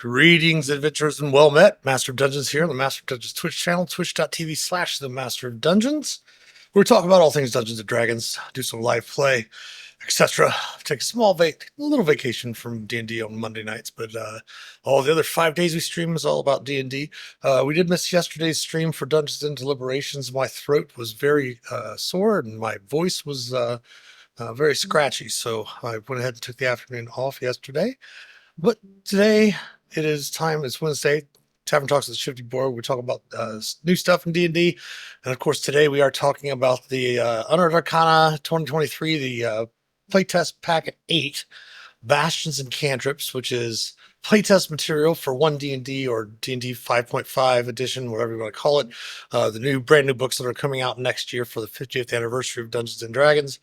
Greetings, adventurers, and well met. Master of Dungeons here on the Master of Dungeons Twitch channel, twitch.tv/the Master of Dungeons. We're talking about all things Dungeons and Dragons, do some live play, etc. Take a little vacation from D&D on Monday nights, but all the other 5 days we stream is all about D&D. We did miss yesterday's stream for Dungeons and Deliberations. My throat was very sore and my voice was very scratchy, so I went ahead and took the afternoon off yesterday. But today it's Wednesday. Tavern Talks with Shifty Boar. We're talking about new stuff in D&D. And of course, today we are talking about the Unearthed Arcana 2023, the Playtest Packet 8, Bastions and Cantrips, which is playtest material for 1 D&D or D&D 5.5 edition, whatever you want to call it. The brand new books that are coming out next year for the 50th anniversary of Dungeons and Dragons.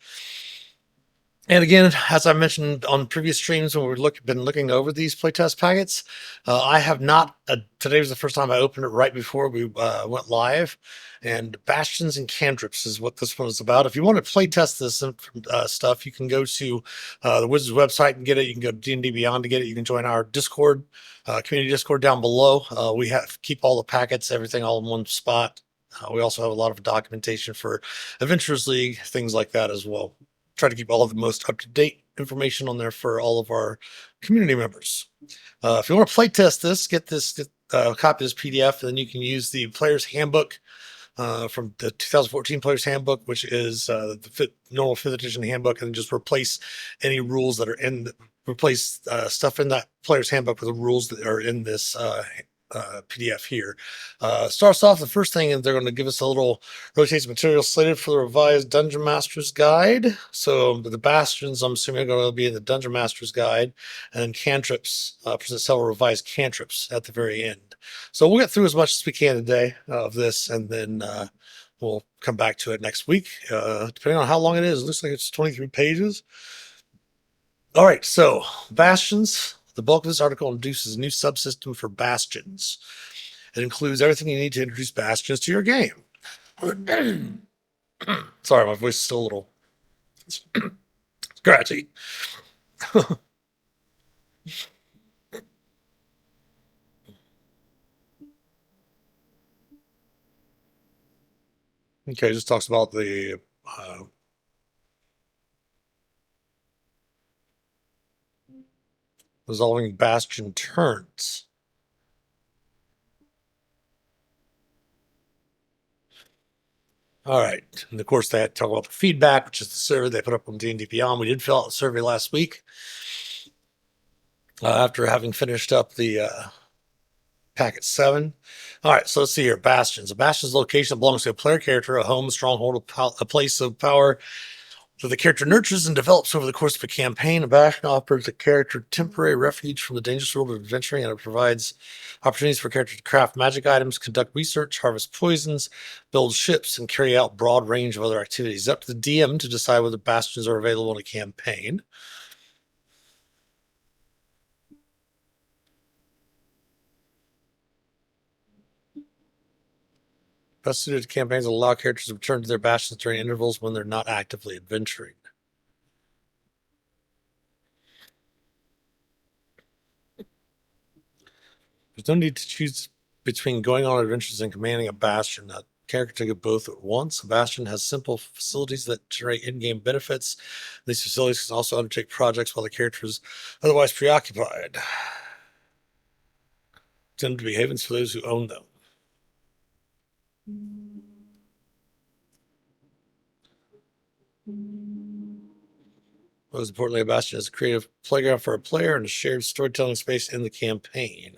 And again, as I mentioned on previous streams when we've been looking over these playtest packets, I have not. Today was the first time I opened it right before we went live. And Bastions and Cantrips is what this one is about. If you want to playtest this stuff, you can go to the Wizards website and get it. You can go to D&D Beyond to get it. You can join our Discord, community Discord down below. We keep all the packets, everything all in one spot. We also have a lot of documentation for Adventurers League, things like that as well. Try to keep all of the most up-to-date information on there for all of our community members. If you want to play test this, get a copy of this PDF, and then you can use the Player's Handbook from the 2014 Player's Handbook, which is the normal 5th edition handbook, and just replace any rules that are replace stuff in that Player's Handbook with the rules that are in this PDF here. Starts off, the first thing is they're going to give us a little rotation material slated for the revised Dungeon Master's Guide. So the Bastions, I'm assuming, are going to be in the Dungeon Master's Guide, and then Cantrips, present several revised cantrips at the very end. So we'll get through as much as we can today of this, and then we'll come back to it next week, depending on how long it is. It looks like it's 23 pages. All right, so Bastions. The bulk of this article introduces a new subsystem for Bastions. It includes everything you need to introduce Bastions to your game. Sorry, my voice is still a little scratchy. Okay, just talks about the resolving Bastion turns. All right, and of course they had to talk about the feedback, which is the survey they put up on D&D Beyond. We did fill out the survey last week after having finished up the packet 7. All right, so let's see here. Bastions. A bastion's location belongs to a player character, a home, a stronghold, a place of power that the character nurtures and develops over the course of a campaign. A bastion offers the character temporary refuge from the dangerous world of adventuring, and it provides opportunities for characters to craft magic items, conduct research, harvest poisons, build ships, and carry out a broad range of other activities. It's up to the DM to decide whether bastions are available in a campaign. Best suited campaigns will allow characters to return to their bastions during intervals when they're not actively adventuring. There's no need to choose between going on adventures and commanding a bastion. A character can do both at once. A bastion has simple facilities that generate in-game benefits. These facilities can also undertake projects while the character is otherwise preoccupied. Tend to be havens for those who own them. Most importantly, a bastion is a creative playground for a player and a shared storytelling space in the campaign.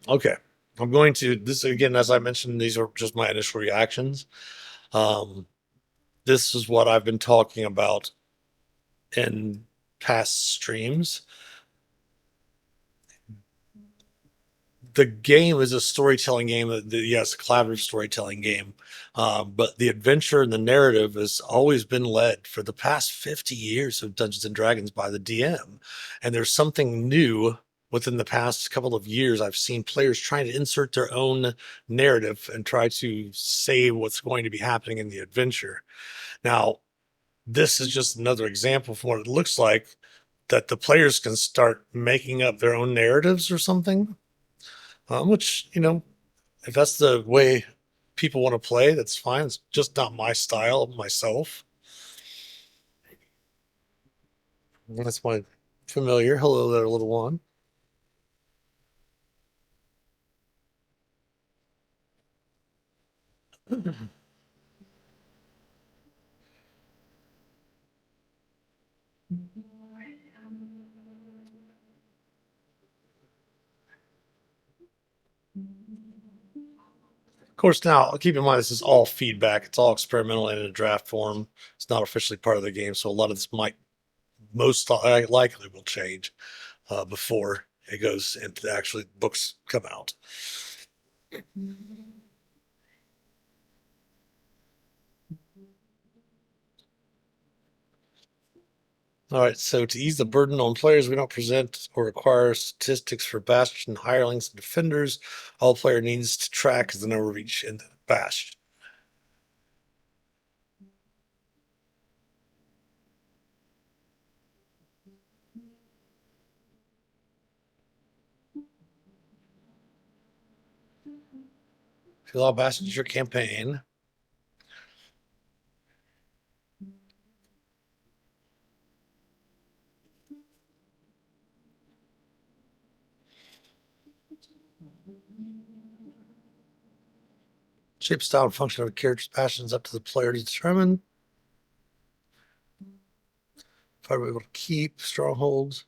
Okay, I'm going to this again. As I mentioned, these are just my initial reactions. This is what I've been talking about in past streams. The game is a storytelling game. Yes, a collaborative storytelling game. But the adventure and the narrative has always been led for the past 50 years of Dungeons and Dragons by the DM. And there's something new within the past couple of years. I've seen players trying to insert their own narrative and try to say what's going to be happening in the adventure. Now, This is just another example of what it looks like, that the players can start making up their own narratives or something. Which, if that's the way people want to play, that's fine. It's just not my style myself. That's my familiar. Hello there, little one. Of course, now keep in mind this is all feedback. It's all experimental and in a draft form. It's not officially part of the game, so a lot of this might most likely will change before it goes into actually books come out. All right, so to ease the burden on players, we don't present or require statistics for Bastion hirelings and defenders. All player needs to track is the number of each in the Bastion. Fill out Bastions your campaign. Shape, style, and function of a character's passions up to the player to determine. If I'm able to keep strongholds.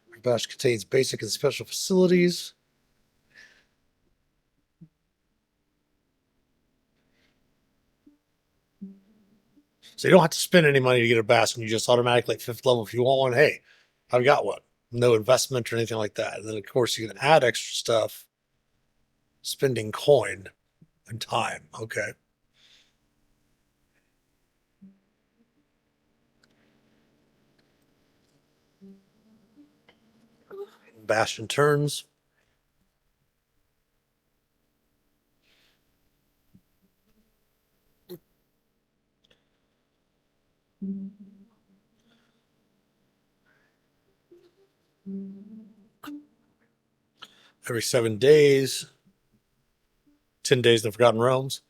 Your Bastion contains basic and special facilities. So you don't have to spend any money to get a Bastion. You just automatically at 5th level, if you want one, hey, I've got one. No investment or anything like that. And then, of course, you can add extra stuff, spending coin and time. Okay. Bastion turns. Every 7 days, 10 days in the Forgotten Realms.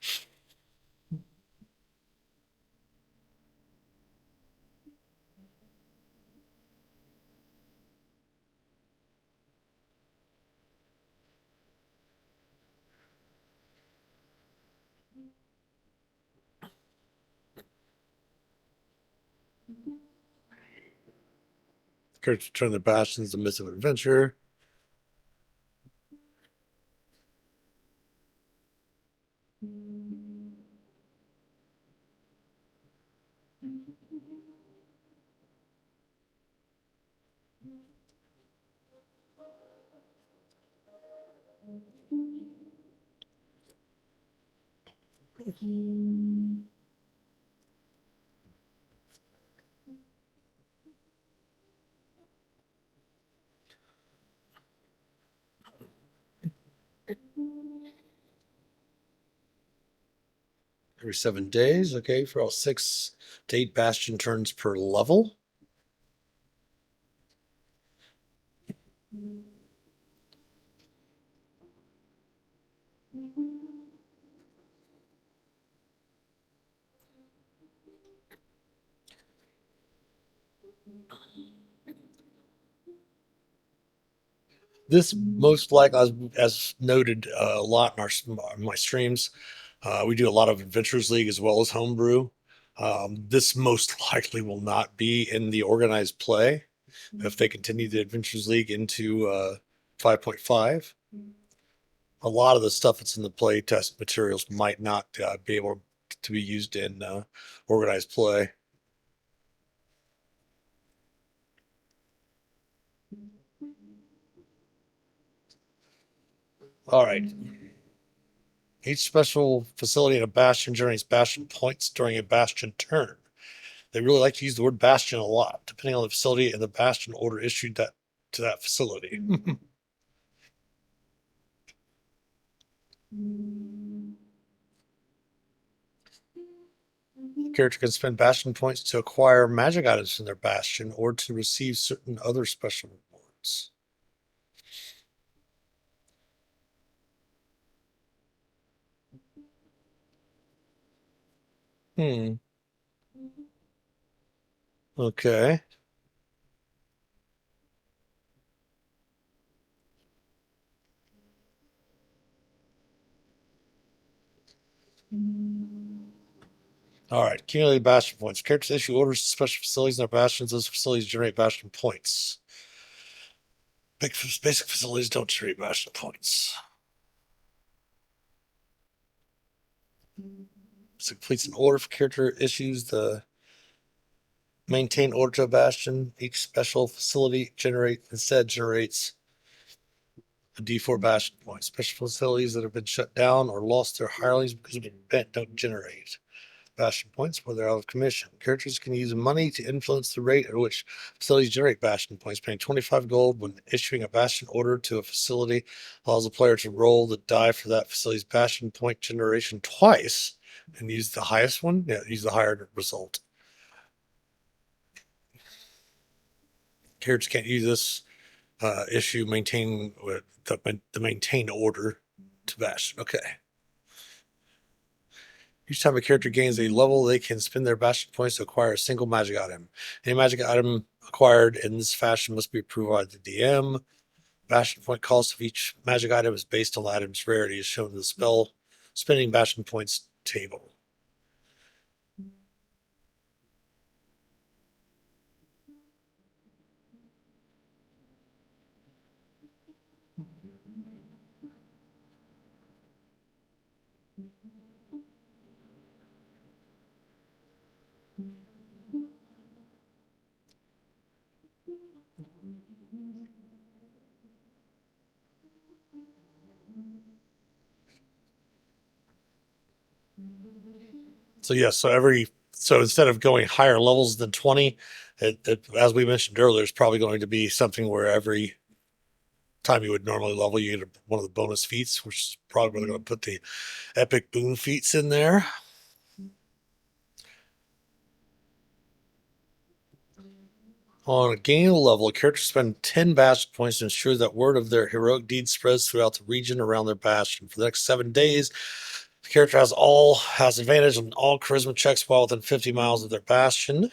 Characters return their Bastions in the midst of an adventure. Every 7 days. Okay. For all 6 to 8 Bastion turns per level. This most likely, as noted a lot in my streams, we do a lot of Adventures League as well as homebrew. This most likely will not be in the organized play if they continue the Adventures League into 5.5. A lot of the stuff that's in the play test materials might not be able to be used in organized play. All right. Each special facility in a bastion generates bastion points during a bastion turn. They really like to use the word bastion a lot, depending on the facility and the bastion order issued to that facility. The character can spend bastion points to acquire magic items from their bastion or to receive certain other special rewards. Hmm. Okay. All right. Accumulated bastion points. Characters issue orders to special facilities in their bastions. Those facilities generate bastion points. Basic facilities don't generate bastion points. So completes an order for character issues the maintain order to a bastion. Each special facility generates a D4 bastion point. Special facilities that have been shut down or lost their hirelings because of an event don't generate bastion points where they're out of commission. Characters can use money to influence the rate at which facilities generate bastion points. Paying 25 gold when issuing a bastion order to a facility allows the player to roll the die for that facility's bastion point generation twice and use the highest one. Yeah, use the higher result. Characters can't use this issue maintain the maintain order to bastion. Okay. Each time a character gains a level, they can spend their bastion points to acquire a single magic item. Any magic item acquired in this fashion must be approved by the DM. Bastion point cost of each magic item is based on the item's rarity, as shown in the spell spending bastion points table. So yes, so instead of going higher levels than 20, as we mentioned earlier, it's probably going to be something where every time you would normally level, you get one of the bonus feats, which is probably going to put the epic boon feats in there. On a gain level, characters spend 10 bastion points to ensure that word of their heroic deeds spreads throughout the region around their bastion. For the next 7 days, the character has advantage on all charisma checks while within 50 miles of their bastion.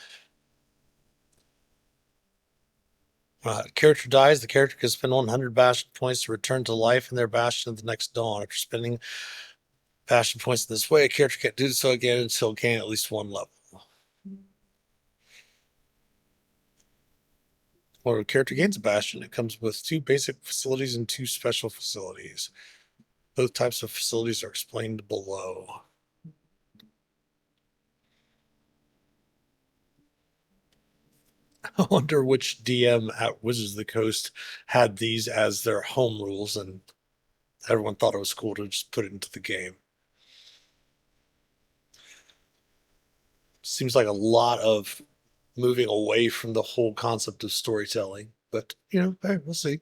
Character dies, the character can spend 100 bastion points to return to life in their bastion at the next dawn. After spending bastion points in this way, a character can't do so again until gain at least one level. When a character gains a bastion, it comes with 2 basic facilities and 2 special facilities. Both types of facilities are explained below. I wonder which DM at Wizards of the Coast had these as their home rules, and everyone thought it was cool to just put it into the game. Seems like a lot of moving away from the whole concept of storytelling, but hey, we'll see.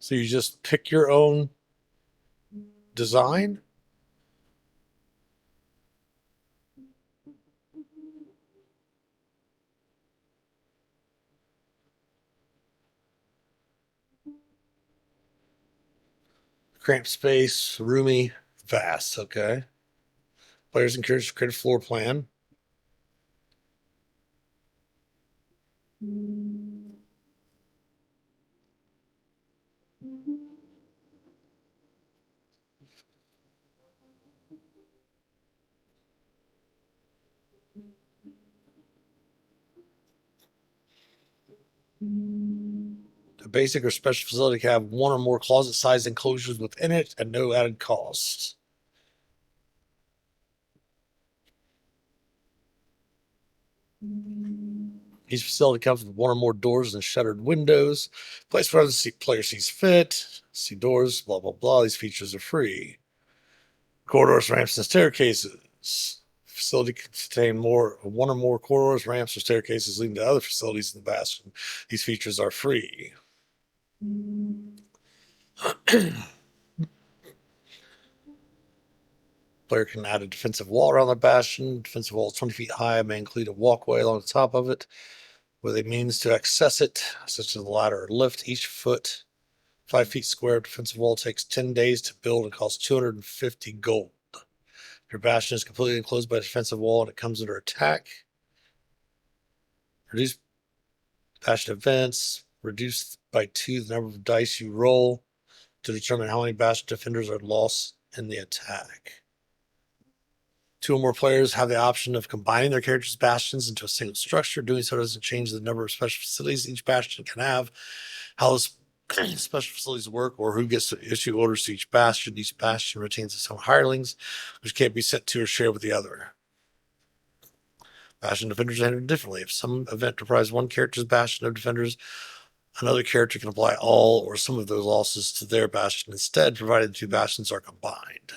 So you just pick your own design. Cramped space, roomy, vast. Okay. Players encouraged to create a floor plan. A basic or special facility can have one or more closet-sized enclosures within it at no added cost. Each facility comes with one or more doors and shuttered windows. Place where the player sees fit. See doors, blah, blah, blah. These features are free. Corridors, ramps, and staircases. Facility can contain one or more corridors, ramps, or staircases leading to other facilities in the Bastion. These features are free. Player can add a defensive wall around the Bastion. Defensive wall is 20 feet high and may include a walkway along the top of it with a means to access it, such as a ladder or lift. Each foot, 5 feet square defensive wall takes 10 days to build and costs 250 gold. Your Bastion is completely enclosed by a defensive wall and it comes under attack. Reduce Bastion events. Reduce by 2 the number of dice you roll to determine how many Bastion defenders are lost in the attack. 2 or more players have the option of combining their characters' bastions into a single structure. Doing so doesn't change the number of special facilities each bastion can have, how those special facilities work, or who gets to issue orders to each bastion. Each bastion retains its own hirelings, which can't be sent to or shared with the other. Bastion defenders are handled differently. If some event deprives one character's bastion of defenders, another character can apply all or some of those losses to their bastion instead, provided the 2 bastions are combined.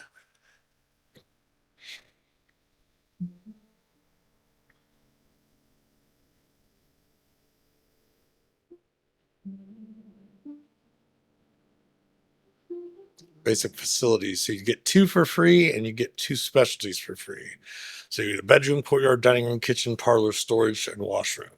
Basic facilities. So you get 2 for free and you get 2 specialties for free. So you get a bedroom, courtyard, dining room, kitchen, parlor, storage, and washroom.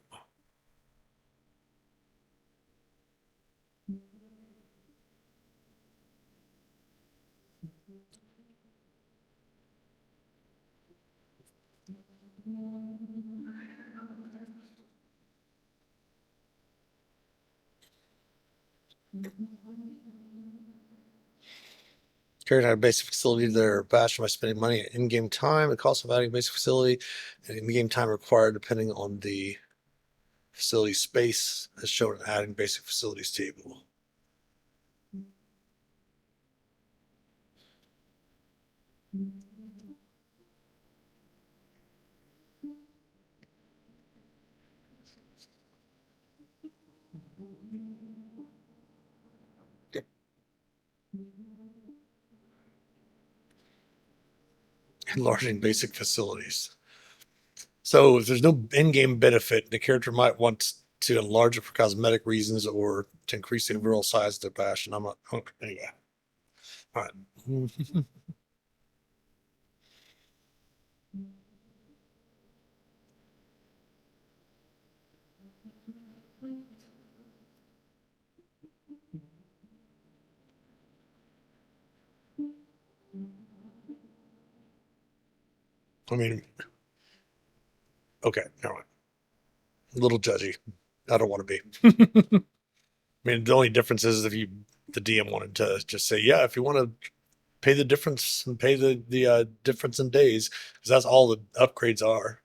Character had a basic facility to their bastion by spending money at in-game time. The cost of adding a basic facility and in-game time required depending on the facility space as shown in adding basic facilities table. Enlarging basic facilities. So if there's no in-game benefit, the character might want to enlarge it for cosmetic reasons or to increase the overall size of their bastion. I'm not. Okay, anyway. All right. I mean, okay, never mind. A little judgy. I don't want to be. I mean, the only difference is if the DM wanted to just say, yeah, if you want to pay the difference and pay the difference in days, because that's all the upgrades are.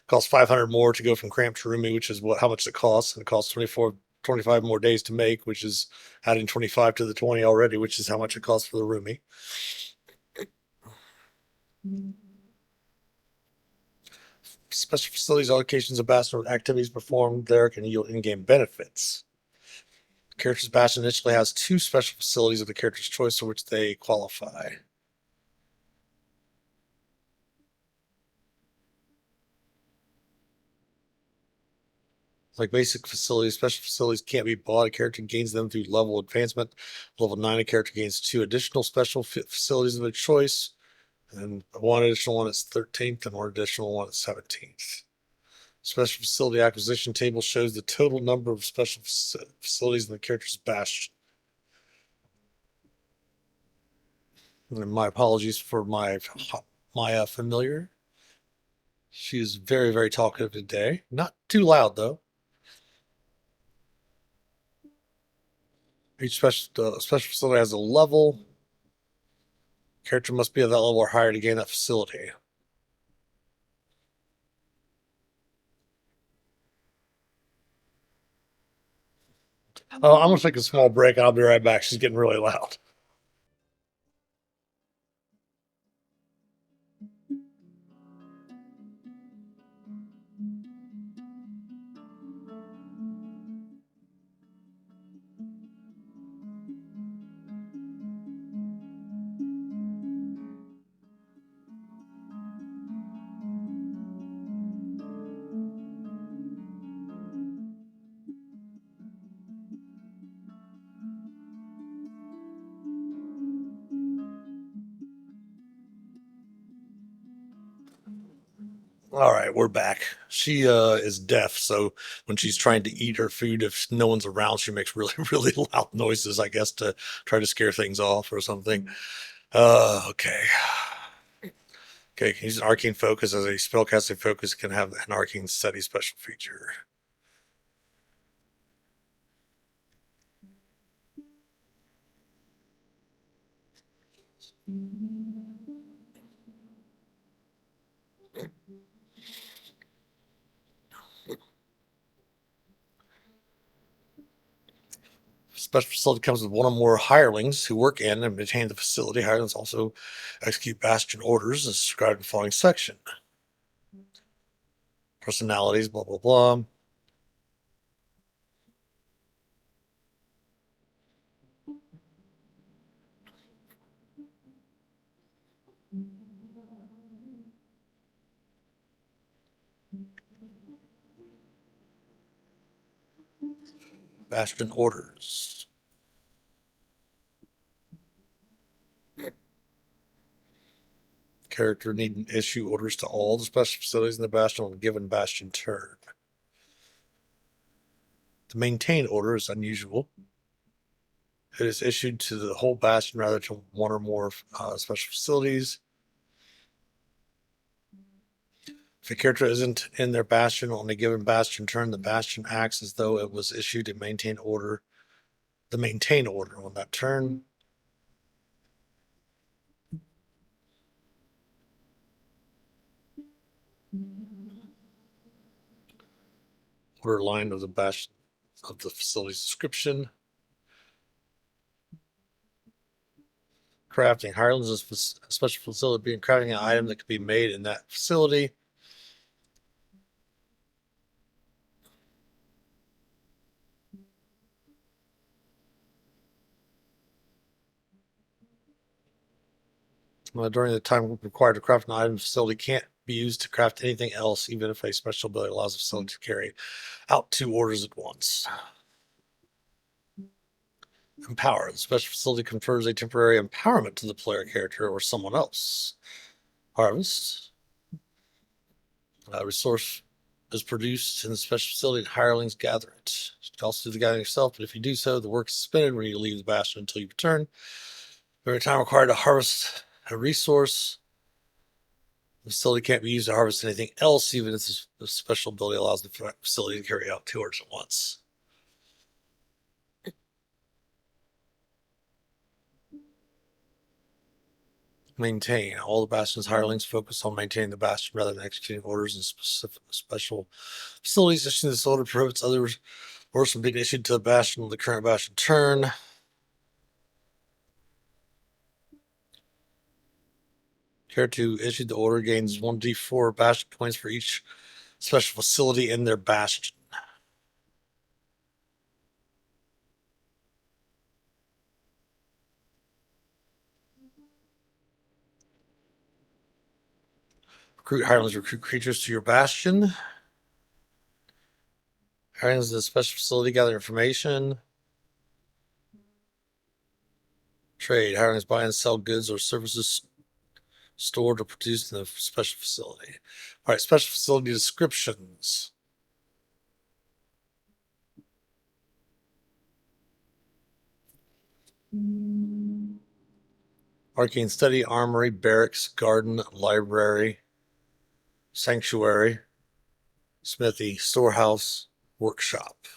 Costs 500 more to go from cramped to roomy, which is how much it costs, and it costs 25 more days to make, which is adding 25 to the 20 already, which is how much it costs for the roomy. Special facilities allocations of Bastion with activities performed there can yield in-game benefits. Character's Bastion initially has 2 special facilities of the character's choice for which they qualify. Like basic facilities, special facilities can't be bought. A character gains them through level advancement. Level 9, a character gains 2 additional special facilities of their choice, and 1 additional one is 13th, and 1 additional one is 17th. Special facility acquisition table shows the total number of special facilities in the character's bastion. And my apologies for my familiar. She is very, very talkative today. Not too loud, though. Each special facility has a level. Character must be at that level or higher to gain that facility. Oh, I'm gonna take a small break. I'll be right back. She's getting really loud. All right, we're back. She is deaf, so when she's trying to eat her food, if no one's around, she makes really, really loud noises, I guess, to try to scare things off or something. Okay. Okay, use an arcane focus as a spellcasting focus can have an arcane study special feature. Special facility comes with one or more hirelings who work in and maintain the facility. Hirelings also execute bastion orders as described in the following section. Personalities, blah, blah, blah. Bastion orders. Character need issue orders to all the special facilities in the bastion on a given bastion turn. The maintain order is unusual. It is issued to the whole bastion rather than one or more special facilities. If a character isn't in their bastion on a given bastion turn, the bastion acts as though it was issued a maintain order. The maintain order on that turn. Order line of the bastion of the facility's description. Crafting. Hirelings is a special facility being crafting an item that can be made in that facility. During the time required to craft an item, the facility can't be used to craft anything else, even if a special ability allows the facility to carry out 2 orders at once. Empower. The special facility confers a temporary empowerment to the player character or someone else. Harvest. Resource is produced in the special facility and hirelings gather it. You can also do the gathering yourself, but if you do so, the work is suspended when you leave the bastion until you return. Every time required to harvest a resource, the facility can't be used to harvest anything else, even if the special ability allows the facility to carry out 2 orders at once. Maintain. All the bastion's hirelings focus on maintaining the bastion rather than executing orders in specific special facilities. Issuing this order prohibits other orders from being issued to the bastion on the current bastion turn. Character who issued the order gains 1d4 bastion points for each special facility in their bastion. Recruit hirelings recruit creatures to your bastion. Hirelings in the special facility gather information. Trade. Hirelings buy and sell goods or services stored or produced in the special facility. All right, special facility descriptions. Arcane study, armory, barracks, garden, library, sanctuary, smithy, storehouse, workshop.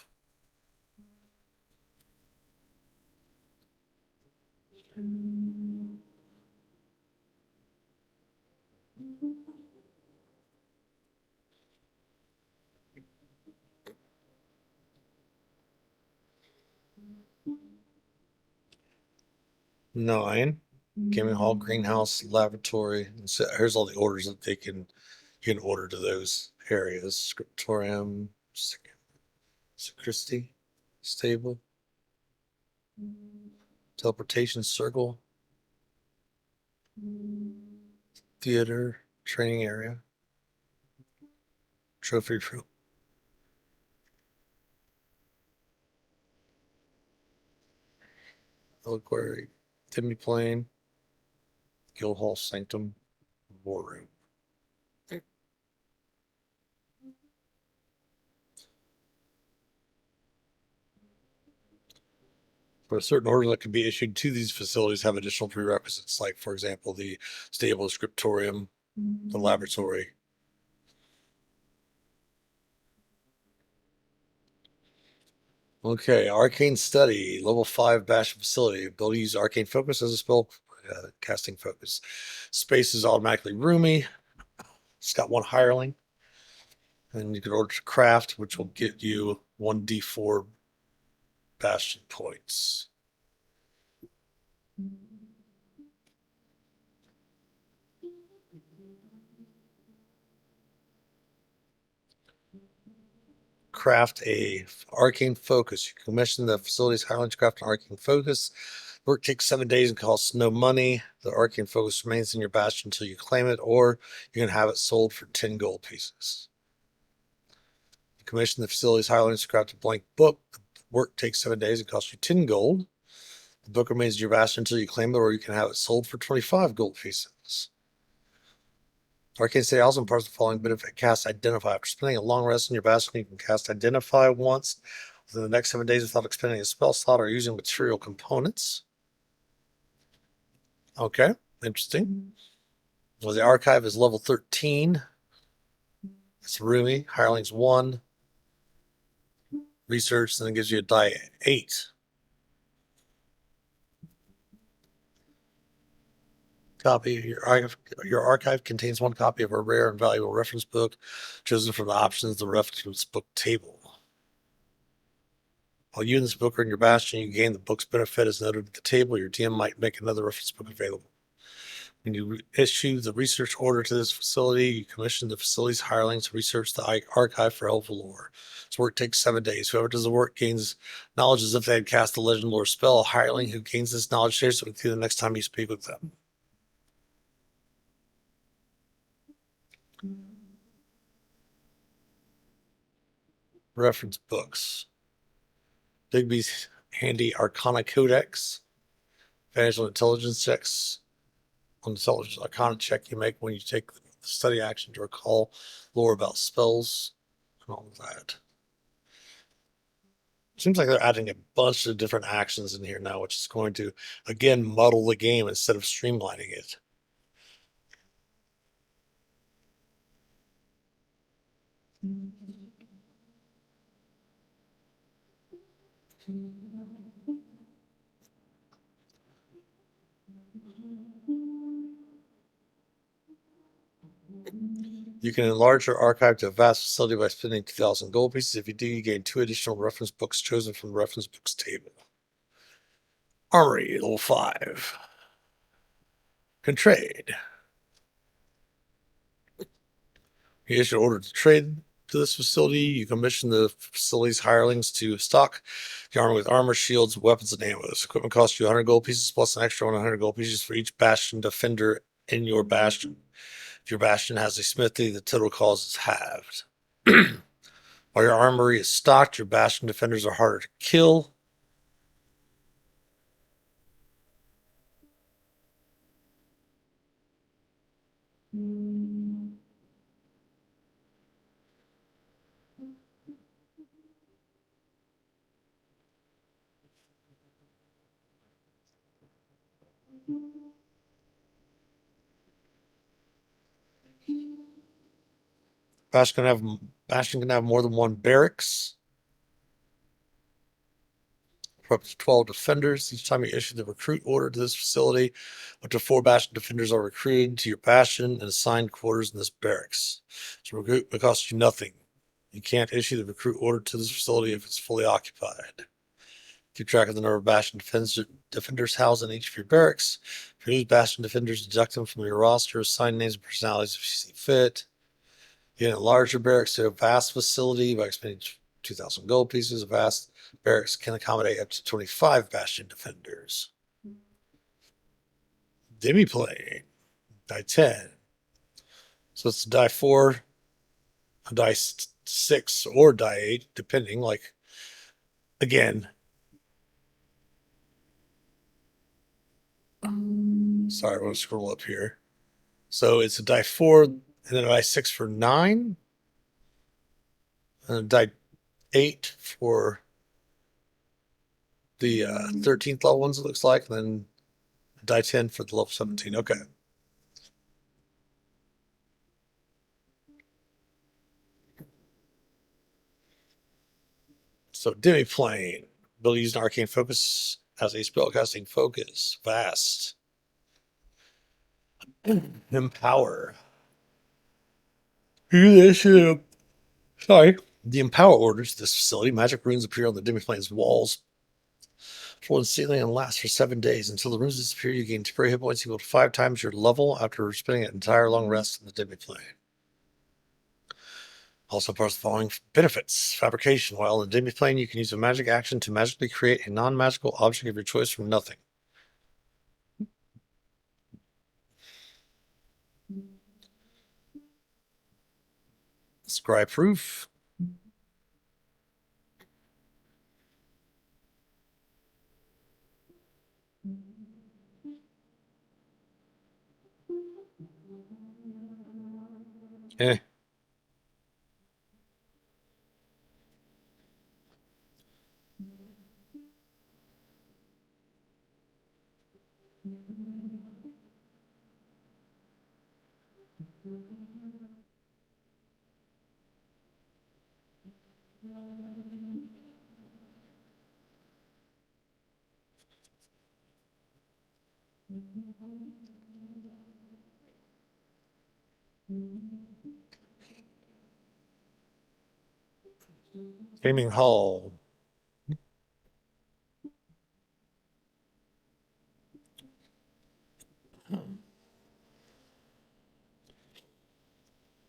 Nine. Gaming hall, greenhouse, laboratory. And so here's all the orders that you can order to those areas. Scriptorium, sacristy, stable, teleportation circle, theater, training area, trophy room, reliquary, demiplane, guild hall sanctum, war room. For certain orders that can be issued to these facilities have additional prerequisites, like, for example, the stable, the scriptorium, the laboratory. Okay, Arcane Study, level 5 Bastion facility. Ability to use Arcane Focus as a spell, casting focus. Space is automatically roomy. It's got one hireling. And you can order to craft, which will get you 1d4 Bastion points. Craft a Arcane Focus. You commission the facility's hirelings craft an Arcane Focus. Work takes 7 days and costs no money. The Arcane Focus remains in your bastion until you claim it, or you can have it sold for 10 gold pieces. You commission the facility's hirelings to craft a blank book. The work takes 7 days and costs you 10 gold. The book remains in your bastion until you claim it, or you can have it sold for 25 gold pieces. Arcane Study also imparts the following benefit: cast Identify. After spending a long rest in your bastion, you can cast Identify once within the next 7 days without expending a spell slot or using material components. Okay, interesting. Well, the archive is level 13. It's roomy. Hirelings 1. Research, then it gives you a die 8. Copy. Your archive contains one copy of a rare and valuable reference book chosen from the options of the reference book table. While you and this book are in your bastion, you gain the book's benefit as noted at the table. Your DM might make another reference book available. When you issue the research order to this facility, you commission the facility's hirelings to research the archive for helpful lore. This work takes 7 days. Whoever does the work gains knowledge as if they had cast a legend lore spell. A hireling who gains this knowledge shares it with you the next time you speak with them. Reference books. Digby's Handy Arcana Codex. Financial intelligence checks. On the intelligence arcana check you make when you take the study action to recall lore about spells and all of that. Seems like they're adding a bunch of different actions in here now, which is going to, again, muddle the game instead of streamlining it. You can enlarge your archive to a vast facility by spending 2,000 gold pieces. If you do, you gain 2 additional reference books chosen from the reference books table. Armory, level 5. Can trade. You issue an order to trade to this facility. You commission the facility's hirelings to stock the armor with armor, shields, weapons, and ammo. This equipment costs you 100 gold pieces plus an extra 100 gold pieces for each bastion defender in your bastion. If your bastion has a smithy, the total cost is halved. While your armory is stocked, your bastion defenders are harder to kill. Bastion can have more than one barracks. For up to 12 defenders. Each time you issue the recruit order to this facility, up to 4 bastion defenders are recruited to your bastion and assigned quarters in this barracks. So recruit will cost you nothing. You can't issue the recruit order to this facility if it's fully occupied. Keep track of the number of bastion defenders housed in each of your barracks. If you lose bastion defenders, deduct them from your roster, assign names and personalities if you see fit. You can enlarge your barracks to a vast facility by expending 2,000 gold pieces. A vast barracks can accommodate up to 25 bastion defenders. Demi-plane, die 10. So it's die 4, a die 6, or die 8, depending. Like, again, sorry, I'm going to scroll up here. So it's a die 4, and then a die 6 for 9, and a die 8 for the 13th level ones, it looks like, and then die 10 for the level 17. Okay. So Demiplane. Ability using arcane focus as a spellcasting focus. Vast. Empower. Sorry. The Empower orders this facility. Magic runes appear on the Demiplane's walls. Floor and ceiling and lasts for 7 days. Until the runes disappear, you gain temporary hit points equal to 5 times your level after spending an entire long rest in the Demiplane. Also, part of the following benefits. Fabrication. While in the Demiplane, you can use a magic action to magically create a non-magical object of your choice from nothing. Scry proof. Eh. Gaming hall.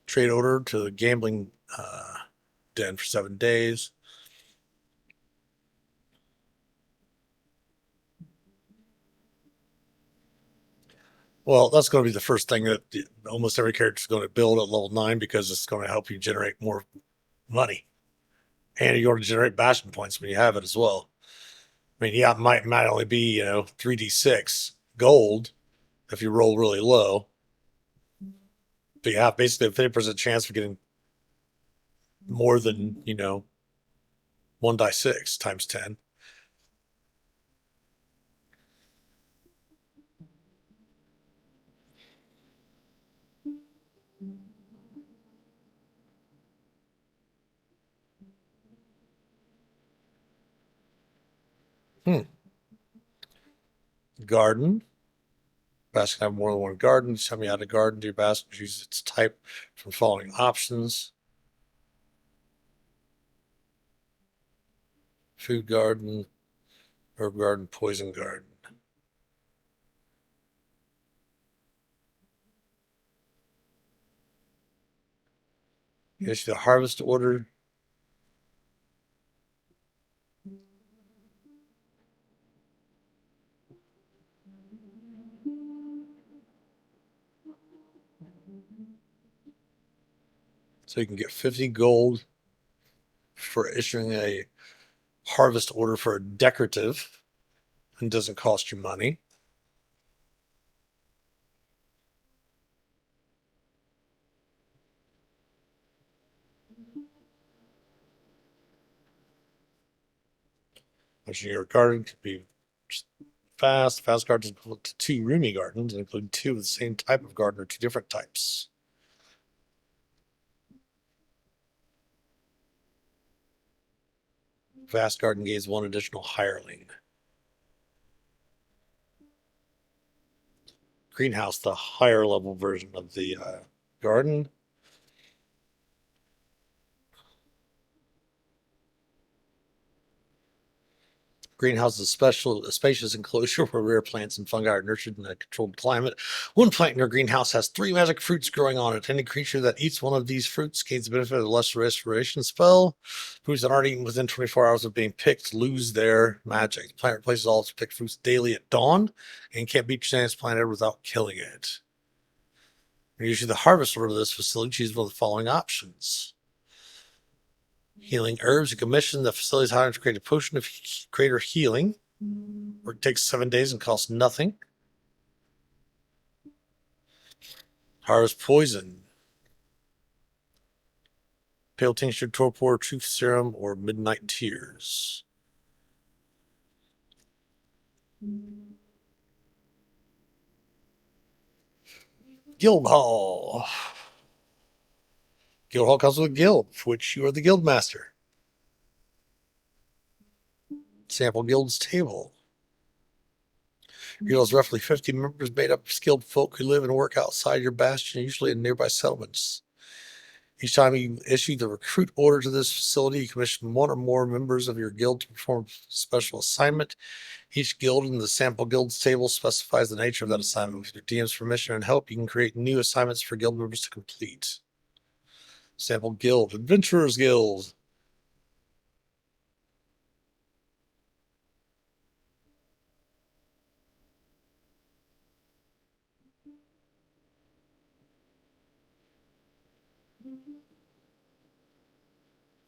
Trade order to the gambling den for 7 days. Well, that's going to be the first thing that almost every character is going to build at level 9 because it's going to help you generate more money. And you're going to generate Bastion points when you have it as well. I mean, yeah, it might only be, 3d6 gold if you roll really low. But you have basically a 50% chance of getting more than, 1 die 6 times 10. Garden. Bastion can have more than one garden. Tell me how to garden. Do your bastion choose its type from following options. Food garden, herb garden, poison garden. Issue the harvest order. So you can get 50 gold for issuing a harvest order for a decorative and doesn't cost you money. Which your garden could be fast. Fast gardens include 2 roomy gardens and include 2 of the same type of garden or 2 different types. Fast garden gains 1 additional hireling. Greenhouse, the higher level version of the garden. Greenhouse is a spacious enclosure where rare plants and fungi are nurtured in a controlled climate. One plant in your greenhouse has 3 magic fruits growing on it. Any creature that eats one of these fruits gains the benefit of the lesser restoration spell. Fruits that aren't eaten within 24 hours of being picked lose their magic. The plant replaces all its picked fruits daily at dawn and can't be transplanted without killing it. Usually the harvest order of this facility chooses one of the following options. Healing herbs. You commission the facility's hiring to create a potion of greater healing. Work takes 7 days and costs nothing. Harvest poison. Pale tincture, torpor, truth serum, or midnight tears. Guild Hall. Guild Hall comes with a guild, for which you are the guild master. Sample guild's table. Your guild has roughly 50 members made up of skilled folk who live and work outside your bastion, usually in nearby settlements. Each time you issue the recruit order to this facility, you commission one or more members of your guild to perform a special assignment. Each guild in the sample guilds table specifies the nature of that assignment. With your DM's permission and help, you can create new assignments for guild members to complete. Sample guild, Adventurers Guild.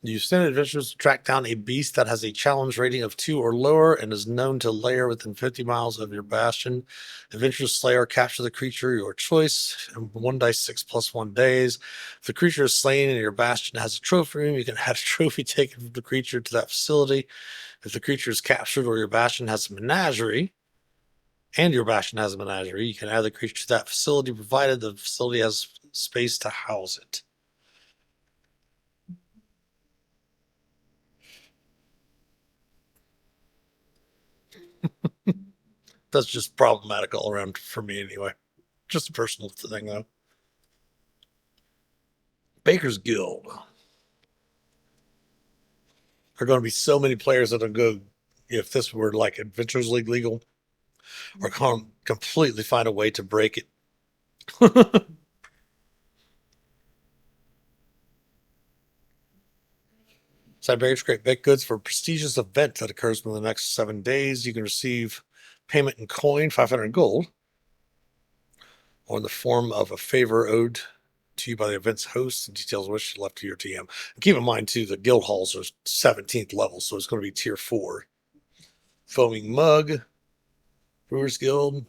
You send adventurers to track down a beast that has a challenge rating of 2 or lower and is known to lair within 50 miles of your bastion. Adventurers slay or capture the creature your choice in 1d6 + 1 days. If the creature is slain and your bastion has a trophy room, you can add a trophy taken from the creature to that facility. If the creature is captured or your bastion has a menagerie, you can add the creature to that facility provided the facility has space to house it. That's just problematic all around for me anyway. Just a personal thing though. Baker's Guild. There are going to be so many players that'll go, if this were like Adventures League legal, or completely find a way to break it. Siberia's Great Baked Goods for a prestigious event that occurs within the next 7 days. You can receive payment in coin, 500 gold, or in the form of a favor owed to you by the event's host. The details wish left to your TM. And keep in mind, too, the guild halls are 17th level, so it's going to be tier 4. Foaming Mug, Brewers Guild.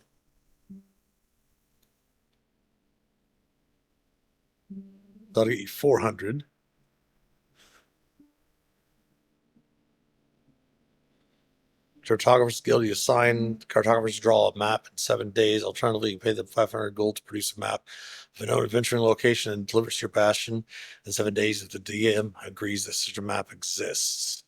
That'll get you 400. Cartographer's Guild, you assign cartographers draw a map in 7 days. Alternatively, you pay them 500 gold to produce a map of a known adventuring location and delivers to your bastion in 7 days if the DM agrees that such a map exists.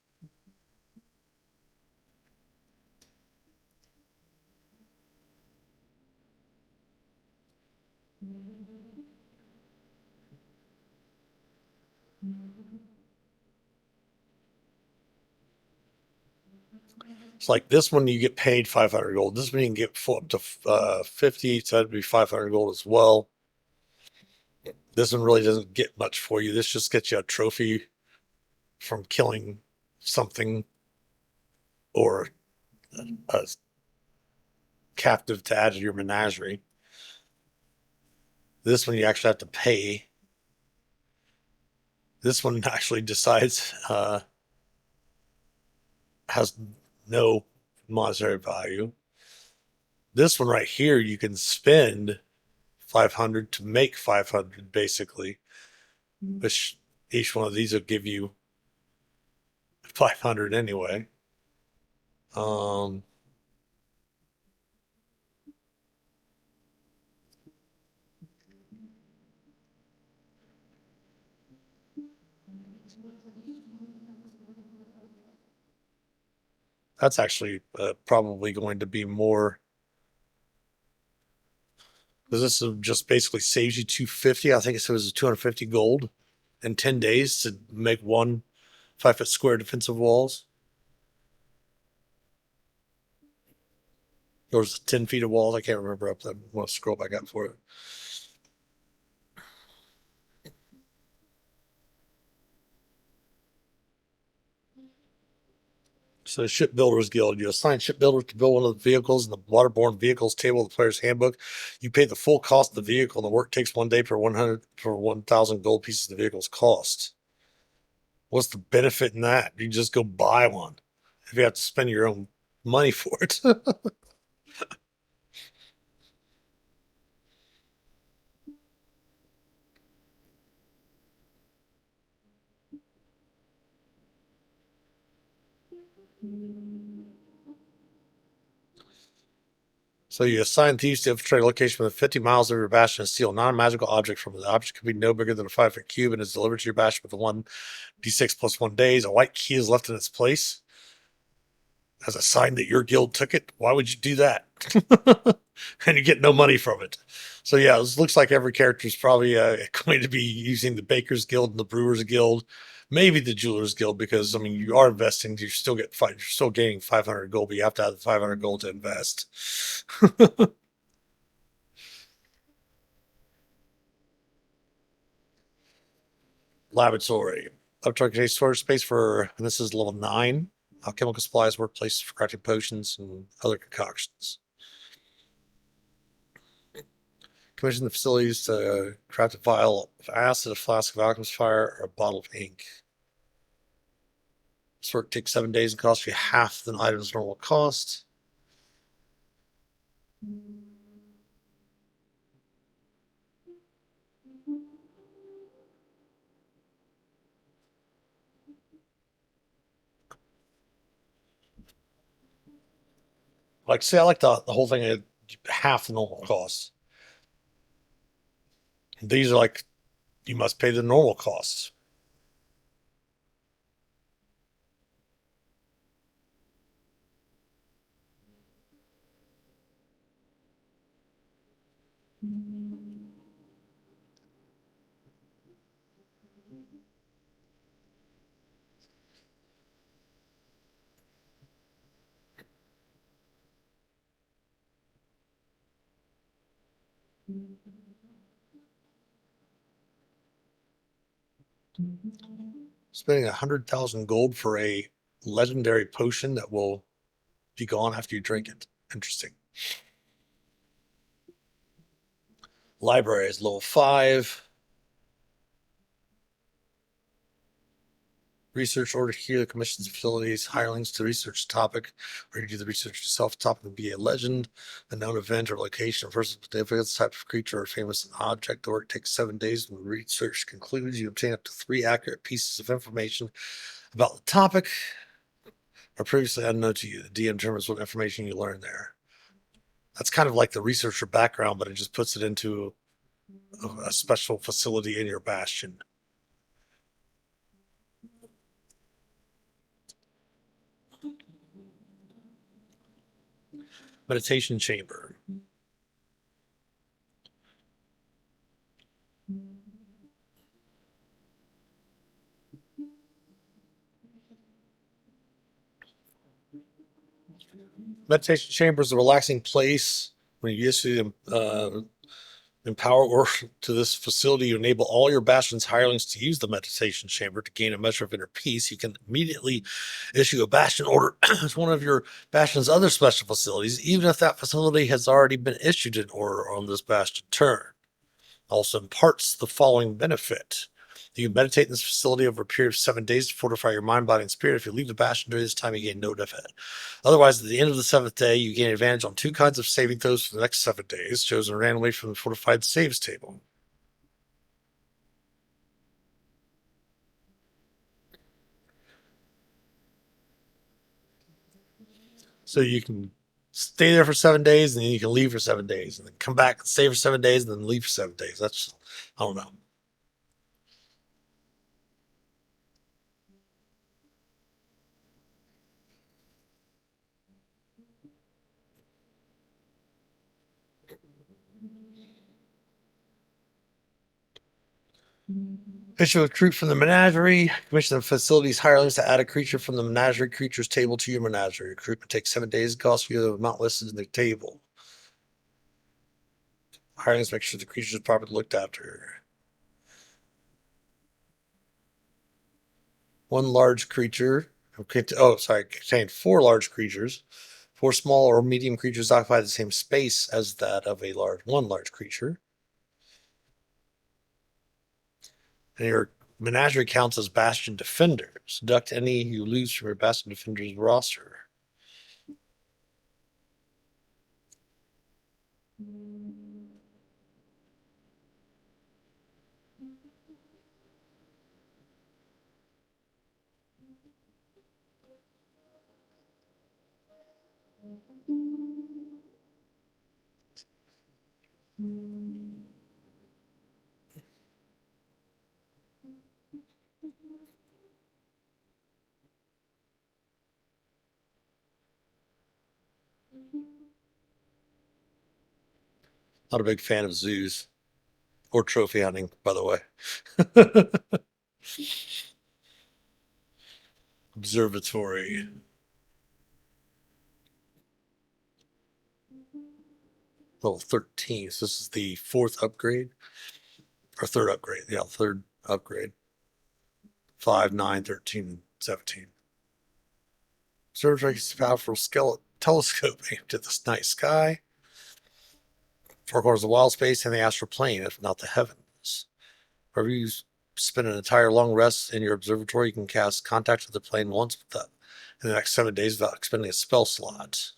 It's like this one, you get paid 500 gold. This one, you can get up to 50, so that'd be 500 gold as well. This one really doesn't get much for you. This just gets you a trophy from killing something or a captive to add to your menagerie. This one, you actually have to pay. This one actually decides, has no monetary value. This one right here, you can spend 500 to make 500, basically, which each one of these will give you 500 anyway. That's actually probably going to be more, because this just basically saves you 250. I think it says 250 gold in 10 days to make 1 5-foot square defensive walls. Or was it 10 feet of walls? I can't remember. I want to scroll back up for it. So Shipbuilders Guild, you assign shipbuilders to build one of the vehicles in the waterborne vehicles table of the player's handbook. You pay the full cost of the vehicle, and the work takes 1 day per 1,000 gold pieces of the vehicle's cost. What's the benefit in that? You just go buy one if you have to spend your own money for it. So you assign thieves to infiltrate a location within 50 miles of your bastion and steal a non-magical object from it. The object can be no bigger than a 5-foot cube and is delivered to your bastion within 1d6 plus 1 days. A white key is left in its place as a sign that your guild took it. Why would you do that? And you get no money from it. So yeah, it looks like every character is probably going to be using the Baker's Guild and the Brewers Guild, maybe the Jewelers Guild, because I mean you are investing. You still get you're still gaining 500 gold, but you have to have the 500 gold to invest. Laboratory. Laboratory storage space for, and this is level 9. Alchemical supplies, workplace for crafting potions and other concoctions. Commission the facilities to craft a vial of acid, a flask of alchemist fire, or a bottle of ink. This work takes 7 days and costs you half the item's normal cost. Like, say, I like the whole thing at half the normal cost. These are like, you must pay the normal costs. Spending 100,000 gold for a legendary potion that will be gone after you drink it. Interesting. Library is level 5. Research order here, the commission's facilities, hirelings to research topic, or you do the research yourself. Topic would be a legend, a known event or location, personal significance, type of creature, or famous object. The work takes 7 days. When research concludes, you obtain up to 3 accurate pieces of information about the topic or previously unknown to you. The DM determines what information you learn there. That's kind of like the researcher background, but it just puts it into a special facility in your bastion. Meditation chamber. Meditation chamber is a relaxing place. When you issue empower or to this facility, you enable all your bastion's hirelings to use the meditation chamber to gain a measure of inner peace. You can immediately issue a bastion order as one of your bastion's other special facilities, even if that facility has already been issued an order on this bastion turn. Also imparts the following benefit. You meditate in this facility over a period of 7 days to fortify your mind, body, and spirit. If you leave the bastion during this time, you gain no benefit. Otherwise, at the end of the 7th day, you gain advantage on 2 kinds of saving throws for the next 7 days, chosen randomly from the fortified saves table. So you can stay there for 7 days, and then you can leave for 7 days, and then come back and stay for 7 days, and then leave for 7 days. That's, I don't know. Issue a recruit from the menagerie. Commission the facilities hirelings to add a creature from the menagerie creatures table to your menagerie. Recruitment takes 7 days. Costs you the amount listed in the table. Hirelings make sure the creatures are properly looked after. One large creature. Contained 4 large creatures. 4 small or medium creatures occupy the same space as that of one large creature. And your menagerie counts as bastion defenders. Deduct any you lose from your bastion defenders roster. Not a big fan of zoos or trophy hunting, by the way. Observatory. Level 13. So this is the fourth upgrade. Or third upgrade. Yeah, third upgrade. 5, 9, 13, and 17. Observatory is a powerful skeleton telescope aimed at the night sky. Four corners of wild space and the astral plane, if not the heavens. Wherever you spend an entire long rest in your observatory, you can cast contact with the plane once in the next 7 days without expending a spell slot.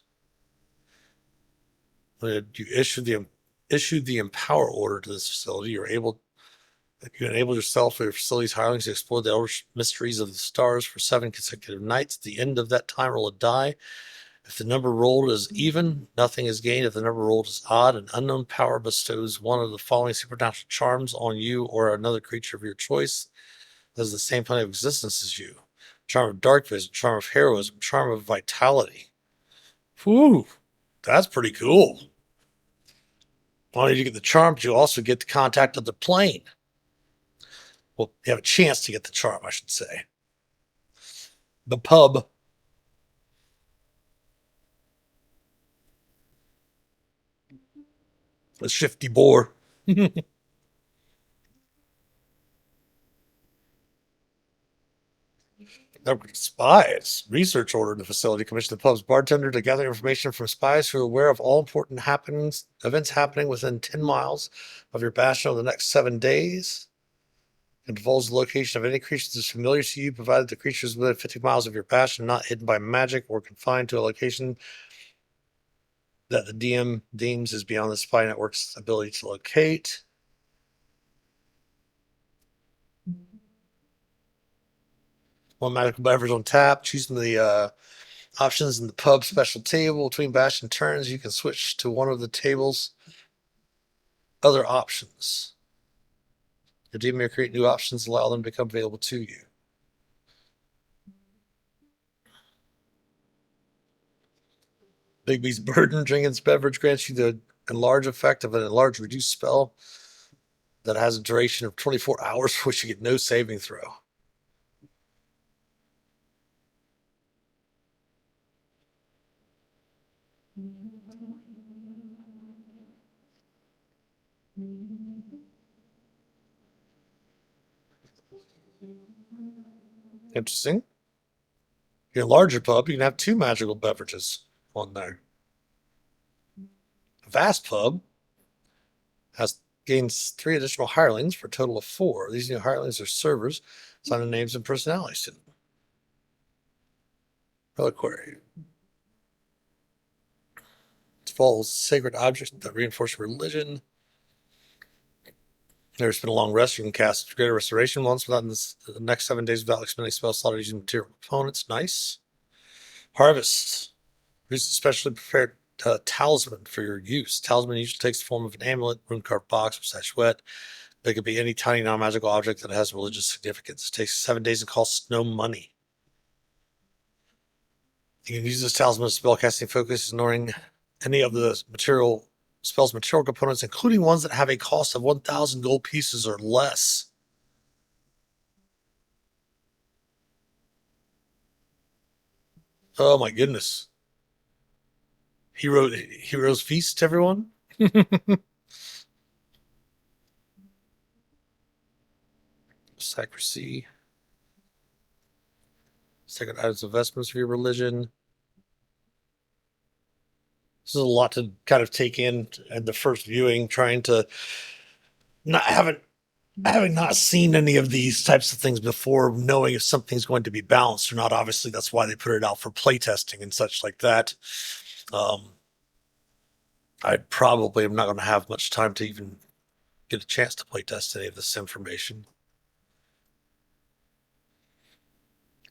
When you issue the empower order to this facility, you enable yourself or your facility's hirelings to explore the elvish mysteries of the stars for 7 consecutive nights. At the end of that time, roll a die. If the number rolled is even, nothing is gained. If the number rolled is odd, an unknown power bestows one of the following supernatural charms on you or another creature of your choice that has the same plane of existence as you. Charm of dark vision, charm of heroism, charm of vitality. Whew, that's pretty cool. Not only do you get the charm, but you also get the contact of the plane. Well, you have a chance to get the charm, I should say. The pub. The Shifty Boar. Spies. Research order in the facility commissioned the pub's bartender to gather information from spies who are aware of all important events happening within 10 miles of your bastion over the next 7 days. And divulge the location of any creature that is familiar to you, provided the creature is within 50 miles of your bastion, not hidden by magic or confined to a location that the DM deems is beyond the spy network's ability to locate. One magical beverage on tap. Choosing the options in the pub special table between bastion turns, you can switch to one of the table's other options. Your DM may create new options, allow them to become available to you. Bigby's burden. Drinking this beverage grants you the enlarge effect of an enlarged reduced spell that has a duration of 24 hours, for which you get no saving throw. Interesting. Your larger pub, you can have 2 magical beverages on there. A vast pub gains 3 additional hirelings for a total of 4. These new hirelings are servers, assigning names and personalities to them. Reliquary. It follows sacred objects that reinforce religion. There's been a long rest. You can cast Greater Restoration once without the next 7 days without expending spell slot or using material components. Nice. Harvest. Use a specially prepared talisman for your use. Talisman usually takes the form of an amulet, rune carved box, or statuette. It could be any tiny non-magical object that has religious significance. It takes 7 days and costs no money. You can use this talisman as spellcasting focus, ignoring any of the spell's material components, including ones that have a cost of 1,000 gold pieces or less. Oh my goodness. Heroes Feast, everyone. Sacristy. Second items of vestments for your religion. This is a lot to kind of take in at the first viewing, trying to not having not seen any of these types of things before, knowing if something's going to be balanced or not. Obviously, that's why they put it out for playtesting and such like that. I probably am not going to have much time to even get a chance to playtest any of this information.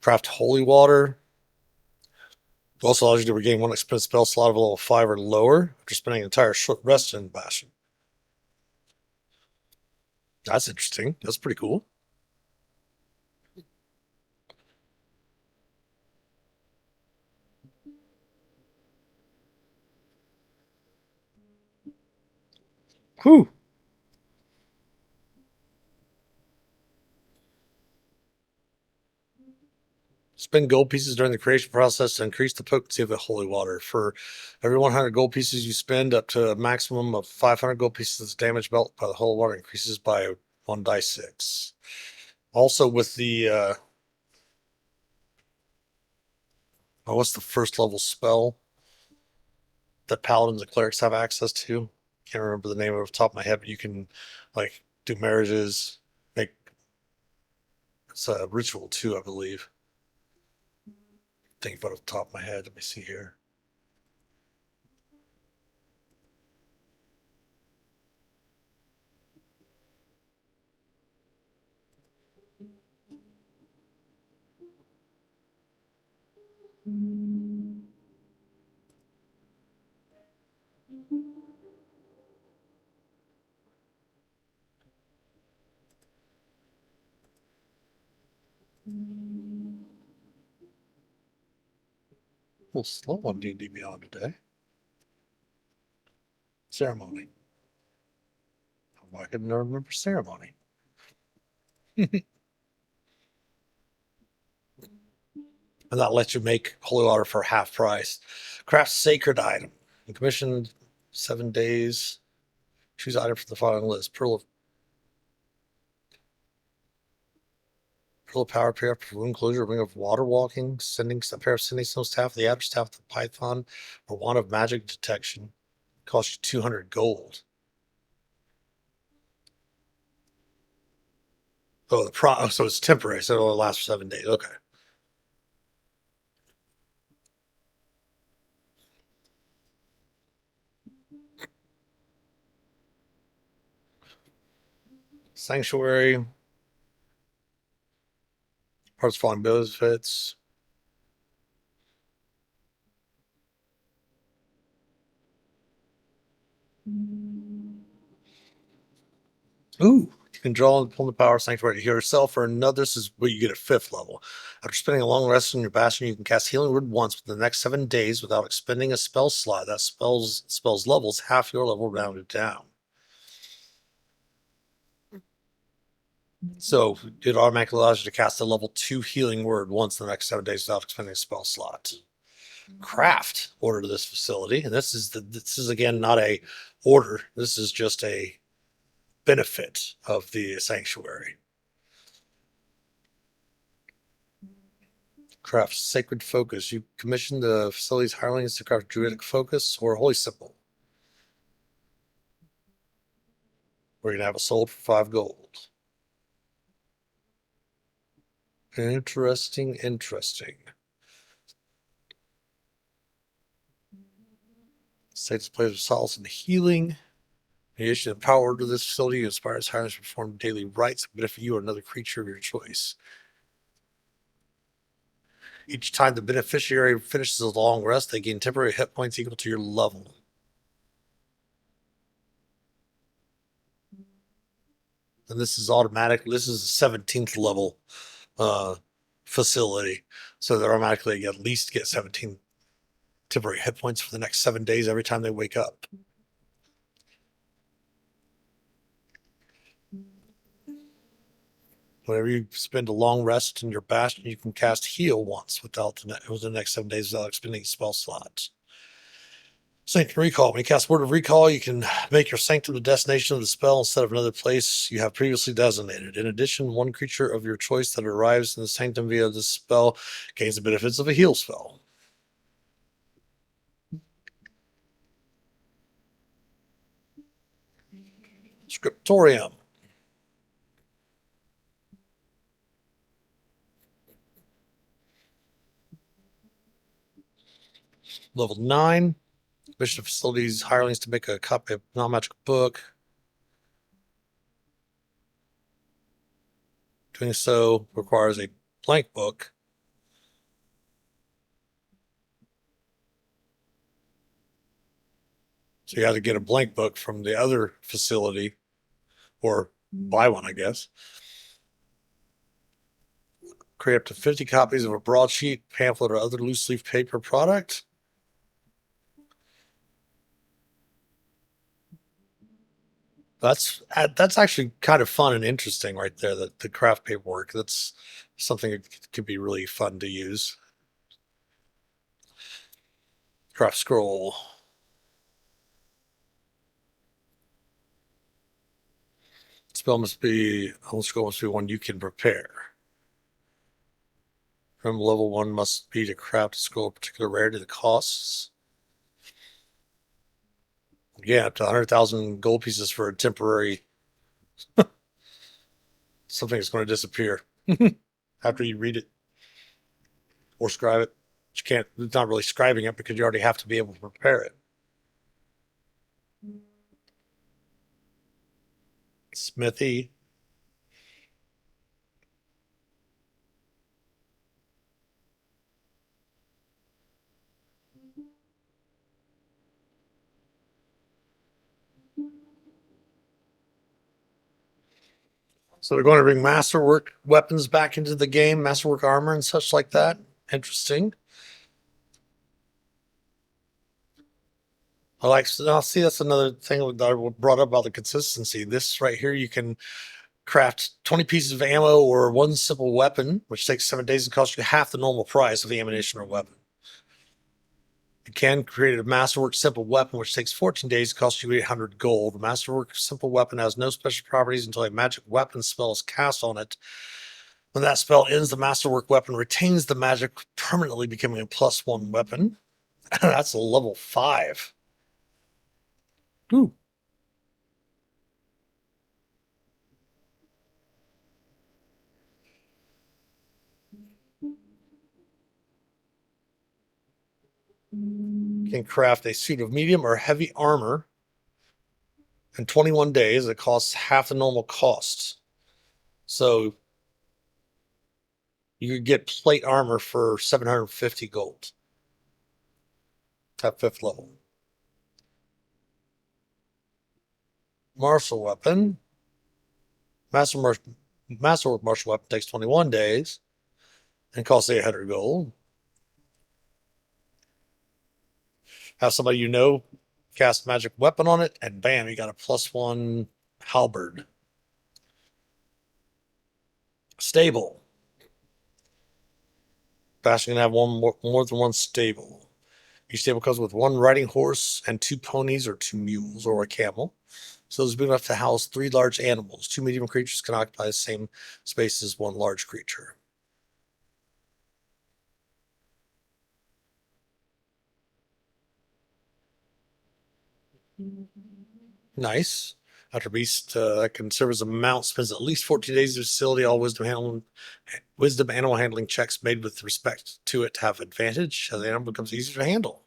Craft holy water. It also allows you to regain 1 expensive spell slot of a level 5 or lower after spending an entire short rest in Bastion. That's interesting. That's pretty cool. Whew. Spend gold pieces during the creation process to increase the potency of the holy water. For every 100 gold pieces you spend, up to a maximum of 500 gold pieces, damage dealt by the holy water increases by 1d6. Also, with the what's the first level spell that paladins and clerics have access to? Can't remember the name off the top of my head, but you can like do marriages, make it's a ritual too, I believe. Think about it off the top of my head. Let me see here. Well, slow on D&D Beyond today. Ceremony. I can never remember ceremony. And that lets you make holy water for half price. Craft sacred item. And commission 7 days. Choose item from the following list. Pearl of power, pair of wound closure, ring of water walking, sending a pair of sending stone staff, the adder staff, the python, or wand of magic detection. Cost you 200 gold. Oh, so it's temporary, so it'll last for 7 days. Okay. Sanctuary. Parts following benefits. Ooh, you can draw and pull the power sanctuary to heal yourself or another. This is what you get at 5th level. After spending a long rest in your bastion, you can cast Healing Word once within the next 7 days without expending a spell slot. That spell's levels half your level rounded down. So it automatically allows you to cast a level 2 Healing Word once in the next 7 days without expending a spell slot. Craft order to this facility, and this is again not a order. This is just a benefit of the sanctuary. Craft sacred focus. You commission the facility's hirelings to craft druidic focus or holy symbol. We're gonna have it sold for 5 gold. Interesting. States plays of solace and healing. In addition to power to this facility, inspires hirelings to perform daily rites that benefit you or another creature of your choice. Each time the beneficiary finishes a long rest, they gain temporary hit points equal to your level. And this is automatic. This is a 17th level facility. So they automatically at least get 17 temporary hit points for the next 7 days every time they wake up. Whenever you spend a long rest in your bastion, you can cast heal once within the next 7 days without expending spell slots. Sanctum Recall. When you cast Word of Recall, you can make your sanctum the destination of the spell instead of another place you have previously designated. In addition, one creature of your choice that arrives in the sanctum via this spell gains the benefits of a heal spell. Scriptorium. Level 9. Mission facilities hirelings to make a copy of non-magical book. Doing so requires a blank book. So you have to get a blank book from the other facility or buy one, I guess. Create up to 50 copies of a broadsheet, pamphlet, or other loose leaf paper product. That's actually kind of fun and interesting right there. The craft paperwork. That's something that could be really fun to use. Craft scroll. Scroll must be one you can prepare. From level one must be to craft a scroll of particular rarity. The costs. Yeah, up to 100,000 gold pieces for a temporary something that's going to disappear after you read it or scribe it. You can't. It's not really scribing it because you already have to be able to prepare it. Smithy. So they're going to bring masterwork weapons back into the game, masterwork armor and such like that. Interesting. I like. Now, see, that's another thing that I brought up about the consistency. This right here, you can craft 20 pieces of ammo or one simple weapon, which takes 7 days and costs you half the normal price of the ammunition or weapon. You can create a masterwork simple weapon, which takes 14 days and costs you 800 gold. The masterwork simple weapon has no special properties until a magic weapon spell is cast on it. When that spell ends, the masterwork weapon retains the magic, permanently becoming a +1 weapon. That's a level 5. Ooh. Can craft a suit of medium or heavy armor in 21 days. It costs half the normal cost. So you could get plate armor for 750 gold at 5th level. Martial weapon. Masterwork martial weapon takes 21 days and costs 800 gold. Have somebody you know cast magic weapon on it, and bam, you got a +1 halberd. Stable. Bastion can have more than one stable. Each stable comes with one riding horse and 2 ponies or 2 mules or a camel. So it's big enough to house 3 large animals. 2 medium creatures can occupy the same space as 1 large creature. Nice. After beast that can serve as a mount spends at least 14 days in the facility. All wisdom animal handling checks made with respect to it have advantage as the animal becomes easier to handle.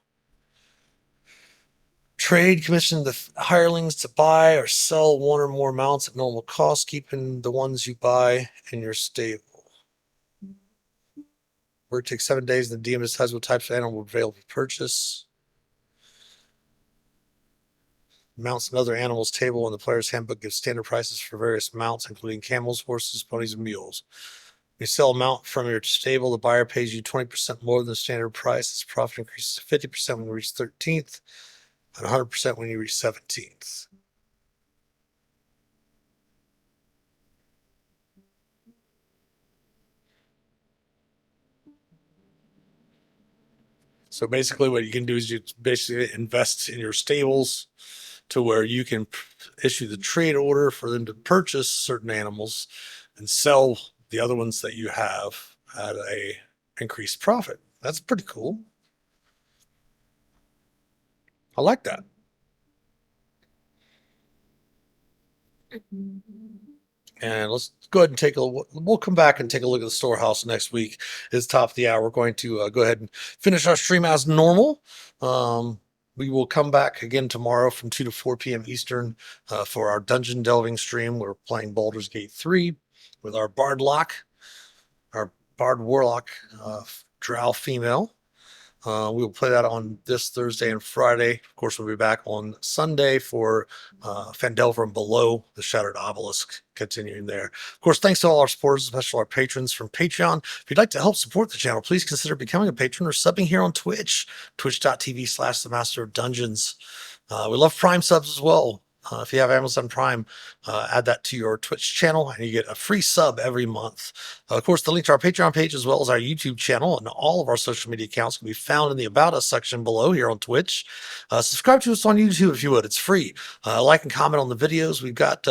Trade commission the hirelings to buy or sell 1 or more mounts at normal cost, keeping the ones you buy in your stable. Work takes 7 days, and the DM decides what types of animal will avail for purchase. Mounts and other animals table in the player's handbook gives standard prices for various mounts, including camels, horses, ponies, and mules. When you sell a mount from your stable, the buyer pays you 20% more than the standard price. Its profit increases to 50% when you reach 13th and 100% when you reach 17th. So basically, what you can do is you basically invest in your stables to where you can issue the trade order for them to purchase certain animals and sell the other ones that you have at a increased profit. That's pretty cool. I like that. And let's go ahead and we'll come back and take a look at the storehouse next week. It's top of the hour. We're going to go ahead and finish our stream as normal. We will come back again tomorrow from 2 to 4 p.m. Eastern for our dungeon delving stream. We're playing Baldur's Gate 3 with our Bard Warlock, Drow female. We will play that on this Thursday and Friday. Of course, we'll be back on Sunday for Phandelver Below the Shattered Obelisk, continuing there. Of course, thanks to all our supporters, especially our patrons from Patreon. If you'd like to help support the channel, please consider becoming a patron or subbing here on Twitch.tv/The Master of Dungeons. We love Prime subs as well. If you have Amazon Prime, add that to your Twitch channel and you get a free sub every month. Of course, the link to our Patreon page as well as our YouTube channel and all of our social media accounts can be found in the About Us section below here on Twitch. Subscribe to us on YouTube if you would. It's free. Like and comment on the videos. We've got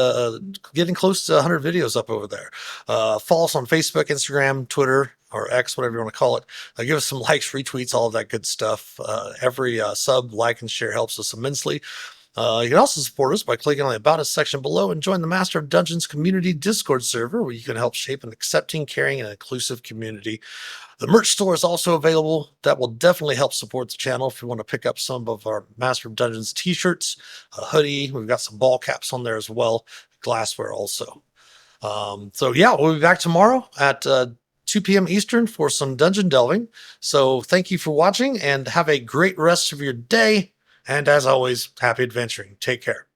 getting close to 100 videos up over there. Follow us on Facebook, Instagram, Twitter, or X, whatever you want to call it. Give us some likes, retweets, all of that good stuff. Every sub, like, and share helps us immensely. You can also support us by clicking on the About Us section below and join the Master of Dungeons community Discord server, where you can help shape an accepting, caring, and inclusive community. The merch store is also available. That will definitely help support the channel if you want to pick up some of our Master of Dungeons t-shirts, a hoodie. We've got some ball caps on there as well, glassware also. So yeah, we'll be back tomorrow at 2 p.m. Eastern for some dungeon delving. So thank you for watching and have a great rest of your day. And as always, happy adventuring. Take care.